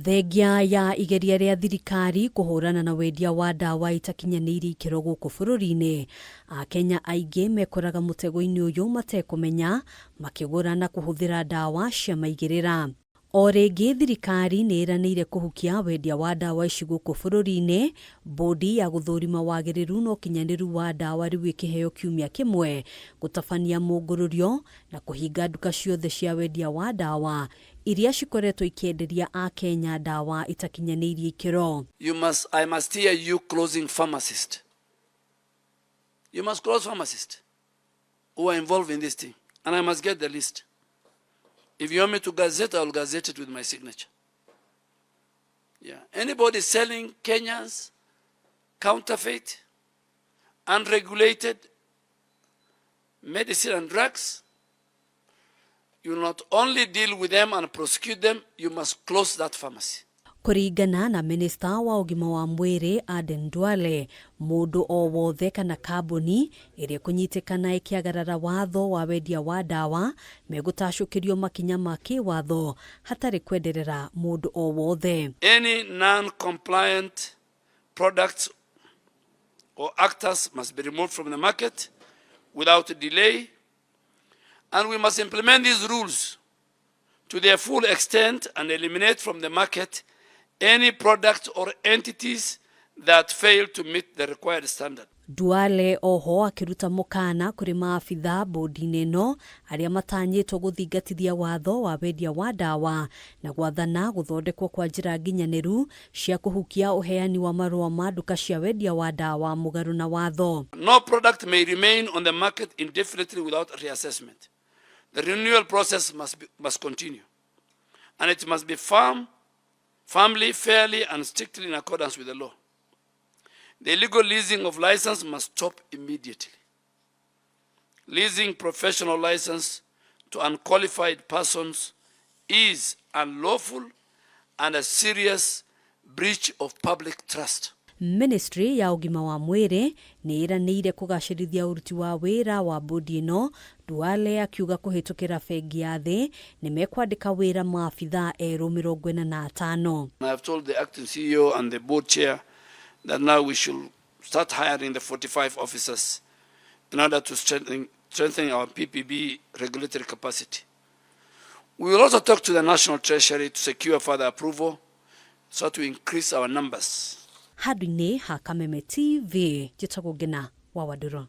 Thengia ya igeria rĩa thirikari kũhũrana na wendia wa ndawa itakinyanĩirie ikĩro gũkũ bũrũri-inĩ, Akenya aingĩ mekoraga mũtego-inĩ ũyũ matekũmenya, makĩgũra na kũhũthĩra ndawa cia maigĩrĩra. O rĩngĩ thirikari nĩ ĩranĩire kũhukia wendia wa ndawa ici gũkũ bũrũri-inĩ. Bodi ya gũthũrima wagĩrĩru na ũkinyanĩru wa ndawa rĩu ĩkĩheo kiumia kĩmwe gũtabania Mungururio na kũhinga nduka ciothe cia wendia wa ndawa iria cikoretwo ikĩenderia Akenya ndawa itakinyanĩirie ikĩro. I must hear you closing pharmacists. You must close pharmacists who are involved in this thing, and I must get the list. If you want me to gazette, I will gazette it with my signature. Yeah. Anybody selling Kenyans counterfeit, unregulated medicine and drugs, you not only deal with them and prosecute them, you must close that pharmacy. Kũringana na Minister wa ũgima wa mwĩrĩ NDAWA, mũndũ o wothe kana kambuni ĩrĩa kũnyitĩkana ĩkĩagarara watho wa wendia wa ndawa megũtacũkĩrio makinya ma kĩwatho hatarĩ kwenderera mũndũ o wothe. Any non-compliant products or actors must be removed from the market without delay, and we must implement these rules to their full extent and eliminate from the market any product or entities that fail to meet the required standard. Duale oho akĩruta mũkana kũrĩ maabitha bodi-inĩ ĩno arĩa matanyĩtwo gũthingatithia watho wa wendia wa ndawa na gwathana gũthondekwo kwa njĩra nginyanĩru cia kũhukia ũheani wa marũa ma nduka cia wendia wa ndawa mũgarũ na watho. No product may remain on the market indefinitely without reassessment. The renewal process must continue, and it must be firmly, fairly, and strictly in accordance with the law. The illegal leasing of license must stop immediately. Leasing professional license to unqualified persons is unlawful and a serious breach of public trust. Ministry ya ũgima wa mwĩrĩ nĩ ĩranĩire kũgacĩrithia ũruti wa wĩra wa bodi ĩno. Duale akiuga kũhĩtũkĩra bengi ya thĩ nĩ mekwandĩka wĩra maabitha erũ 45. I have told the acting CEO and the board chair that now we should start hiring the 45 officers in order to strengthen our PPB regulatory capacity. We will also talk to the National Treasury to secure further approval so to increase our numbers. Handũ-inĩ ha Kameme TV, njĩtagwo Ngina wa Waduro.